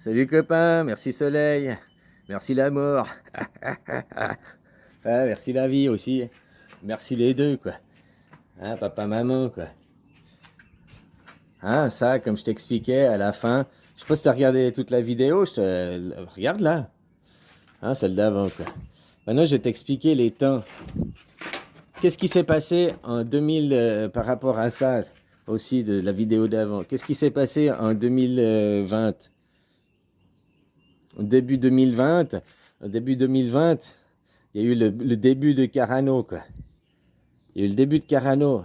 Salut copain, merci soleil, merci l'amour, merci la vie aussi, merci les deux quoi, hein, papa, maman quoi. Hein, ça, comme je t'expliquais à la fin, je sais pas si t'as regardé toute la vidéo, regarde là, hein, celle d'avant quoi. Maintenant je vais t'expliquer les temps. Qu'est-ce qui s'est passé en 2000 par rapport à ça aussi de la vidéo d'avant? Qu'est-ce qui s'est passé en 2020? Au début 2020, au début 2020, il y a eu le début de Carano, quoi. Il y a eu le début de Carano.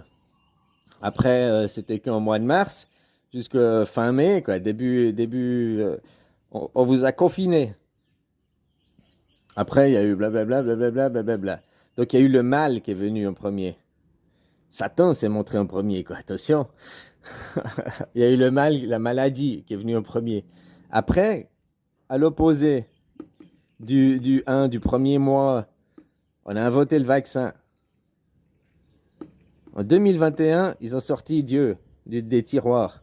Après, c'était qu'en mois de mars, jusqu'à fin mai, quoi. On vous a confiné. Après, il y a eu blablabla, blablabla, blablabla. Donc, il y a eu le mal qui est venu en premier. Satan s'est montré en premier, quoi. Attention. Il y a eu le mal, la maladie qui est venue en premier. Après, à l'opposé du premier mois, on a inventé le vaccin. En 2021, ils ont sorti Dieu des tiroirs.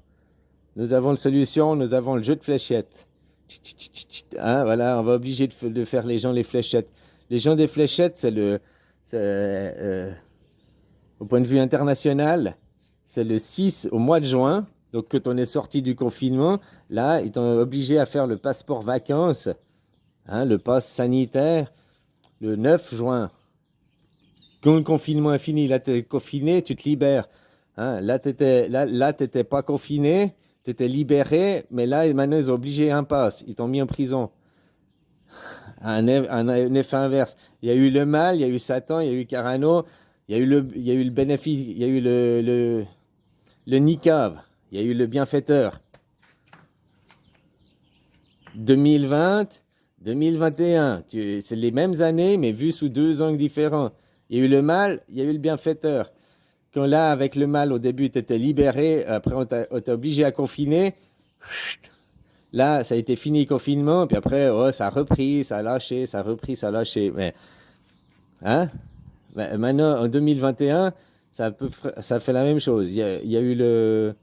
Nous avons la solution, nous avons le jeu de fléchettes. Hein, voilà, on va obliger de faire les gens les fléchettes. Les gens des fléchettes, au point de vue international, c'est le 6 au mois de juin. Donc, quand on est sorti du confinement, là, ils sont obligés à faire le passeport vacances, hein, le pass sanitaire, le 9 juin. Quand le confinement est fini, là, tu es confiné, tu te libères. Hein, là, tu n'étais pas confiné, tu étais libéré, mais là, maintenant, ils ont obligé un pass. Ils t'ont mis en prison. Un effet inverse. Il y a eu le mal, il y a eu Satan, il y a eu Carano, il y a eu le bénéfice, il y a eu le Nikav, il y a eu le bienfaiteur. 2020, 2021, c'est les mêmes années, mais vues sous deux angles différents. Il y a eu le mal, il y a eu le bienfaiteur. Quand là, avec le mal, au début, tu étais libéré, après, on t'a obligé à confiner. Là, ça a été fini le confinement, puis après, oh, ça a repris, ça a lâché, ça a repris, ça a lâché. Mais, hein? Maintenant, en 2021, ça fait la même chose. Il y a eu le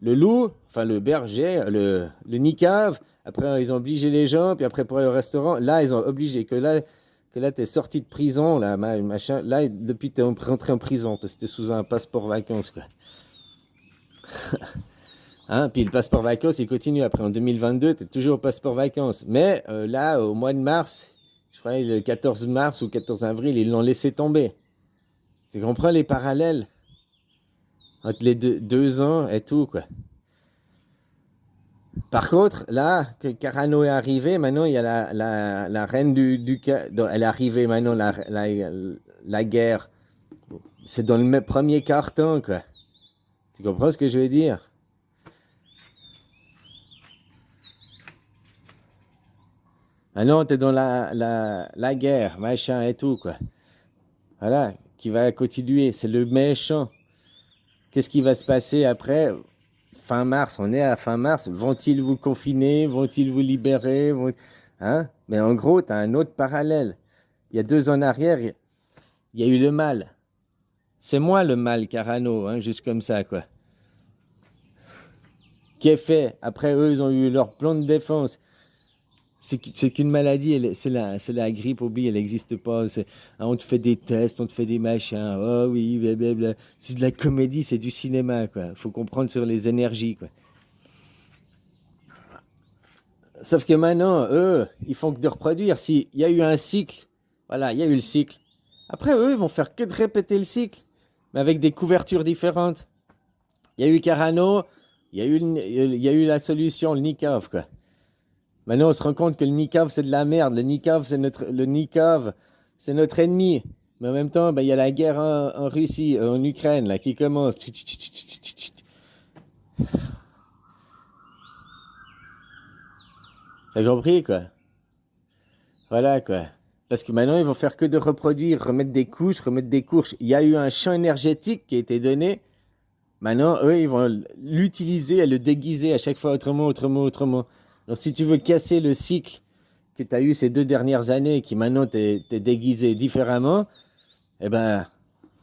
loup, enfin le berger, le niqab. Après, ils ont obligé les gens, puis après, pour aller au restaurant, là, ils ont obligé que là, tu es sorti de prison, là, machin. Là, depuis, tu es rentré en prison, parce que tu es sous un passeport vacances, quoi. Hein? Puis le passeport vacances, il continue. Après, en 2022, tu es toujours au passeport vacances. Mais là, au mois de mars, je crois le 14 mars ou 14 avril, ils l'ont laissé tomber. Tu comprends les parallèles entre les deux ans et tout, quoi. Par contre, là, que Carano est arrivé, maintenant, il y a la reine elle est arrivée maintenant, la guerre. C'est dans le premier carton, quoi. Tu comprends ce que je veux dire? Maintenant, t'es dans la guerre, machin et tout, quoi. Voilà, qui va continuer. C'est le méchant. Qu'est-ce qui va se passer après? Fin mars, on est à fin mars. Vont-ils vous confiner? Vont-ils vous libérer? Hein? Mais en gros, tu as un autre parallèle. Il y a 2 ans en arrière, il y a eu le mal. C'est moi le mal, Carano, hein, juste comme ça, quoi. Qui est fait. Après, eux, ils ont eu leur plan de défense. C'est qu'une maladie, c'est la grippe, oublie, elle n'existe pas. Hein, on te fait des tests, on te fait des machins. Oh oui, blablabla. C'est de la comédie, c'est du cinéma, quoi. Faut comprendre sur les énergies, quoi. Sauf que maintenant, eux, ils font que de reproduire. S'il y a eu un cycle, voilà, il y a eu le cycle. Après, eux, ils vont faire que de répéter le cycle, mais avec des couvertures différentes. Il y a eu Carano, il y a eu la solution, le Nikav, quoi. Maintenant, on se rend compte que le Nikav, c'est de la merde. Le Nikav, c'est notre ennemi. Mais en même temps, ben, il y a la guerre en Russie, en Ukraine, là, qui commence. T'as compris, quoi? Voilà, quoi. Parce que maintenant, ils vont faire que de reproduire, remettre des couches, remettre des couches. Il y a eu un champ énergétique qui a été donné. Maintenant, eux, ils vont l'utiliser et le déguiser à chaque fois autrement, autrement, autrement. Donc, si tu veux casser le cycle que tu as eu ces 2 dernières années, qui maintenant t'es déguisé différemment, eh ben,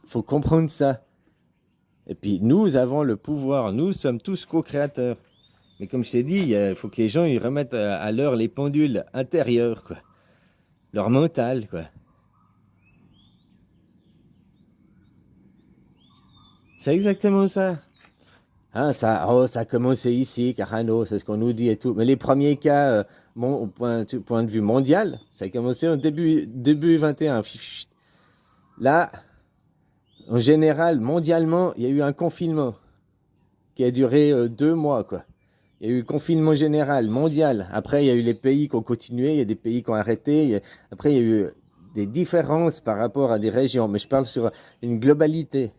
faut comprendre ça. Et puis, nous avons le pouvoir. Nous sommes tous co-créateurs. Mais comme je t'ai dit, il faut que les gens ils remettent à l'heure les pendules intérieures, quoi. Leur mental, quoi. C'est exactement ça. Hein, ça a commencé ici, Carano, c'est ce qu'on nous dit et tout. Mais les premiers cas, au point de vue mondial, ça a commencé en début 21. Là, en général, mondialement, il y a eu un confinement qui a duré 2 mois, quoi. Il y a eu confinement général, mondial. Après, il y a eu les pays qui ont continué, il y a des pays qui ont arrêté. Après, il y a eu des différences par rapport à des régions. Mais je parle sur une globalité.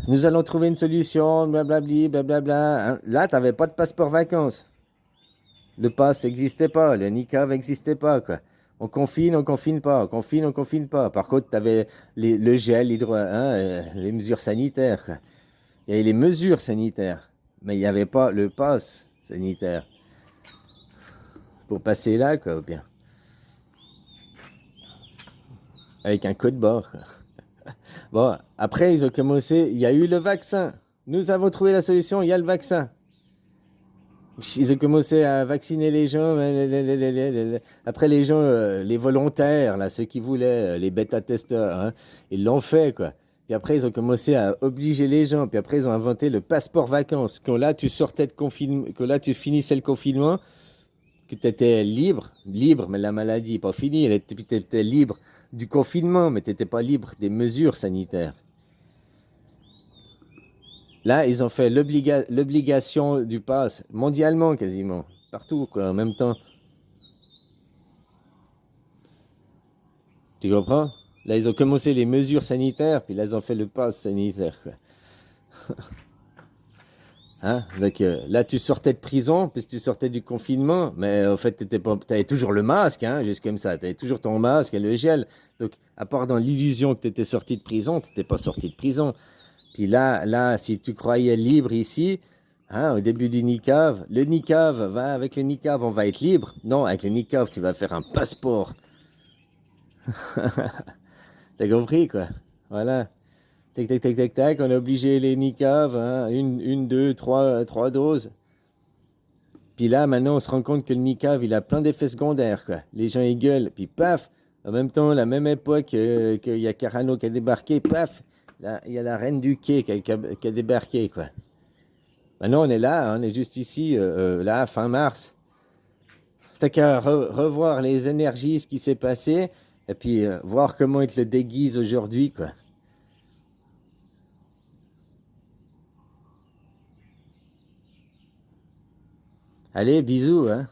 Nous allons trouver une solution, blablabli, blablabla. Hein. Là, tu n'avais pas de passeport vacances. Le pass n'existait pas, le NICAV n'existait pas, quoi. On confine pas, on confine pas. Par contre, tu avais le gel, les mesures sanitaires, quoi. Il y avait les mesures sanitaires, mais il n'y avait pas le pass sanitaire pour passer là, quoi, ou bien. Avec un code barre, quoi. Bon, après, ils ont commencé, il y a eu le vaccin. Nous avons trouvé la solution, il y a le vaccin. Ils ont commencé à vacciner les gens. Après, les gens, les volontaires, là, ceux qui voulaient, les bêta-testeurs, hein, ils l'ont fait, quoi. Puis après, ils ont commencé à obliger les gens. Puis après, ils ont inventé le passeport vacances. Quand là, tu sortais de confinement, que là, tu finissais le confinement, que tu étais libre, mais la maladie n'est pas finie. Tu étais libre du confinement, mais tu n'étais pas libre des mesures sanitaires. Là, ils ont fait l'obligation du pass, mondialement quasiment, partout, quoi, en même temps. Tu comprends? Là, ils ont commencé les mesures sanitaires, puis là, ils ont fait le pass sanitaire, quoi. Hein? Donc, là, tu sortais de prison, puis tu sortais du confinement, mais en fait, tu avais toujours le masque, hein, juste comme ça. Tu avais toujours ton masque et le gel. Donc, à part dans l'illusion que tu étais sorti de prison, tu n'étais pas sorti de prison. Puis là, si tu croyais libre ici, hein, au début du niqab, le niqab, avec le niqab, on va être libre. Non, avec le niqab, tu vas faire un passeport. T'as compris, quoi? Voilà. Tac, tac, tac, tac, tac, on a obligé les niqabs, hein, une, deux, trois doses. Puis là, maintenant, on se rend compte que le niqab, il a plein d'effets secondaires, quoi. Les gens, ils gueulent, puis paf, en même temps, la même époque qu'il y a Carano qui a débarqué, paf, là, il y a la reine du quai qui a débarqué, quoi. Maintenant, on est là, hein, on est juste ici, là, fin mars. T'as qu'à revoir les énergies, ce qui s'est passé, et puis voir comment ils te le déguisent aujourd'hui, quoi. Allez, bisous, hein.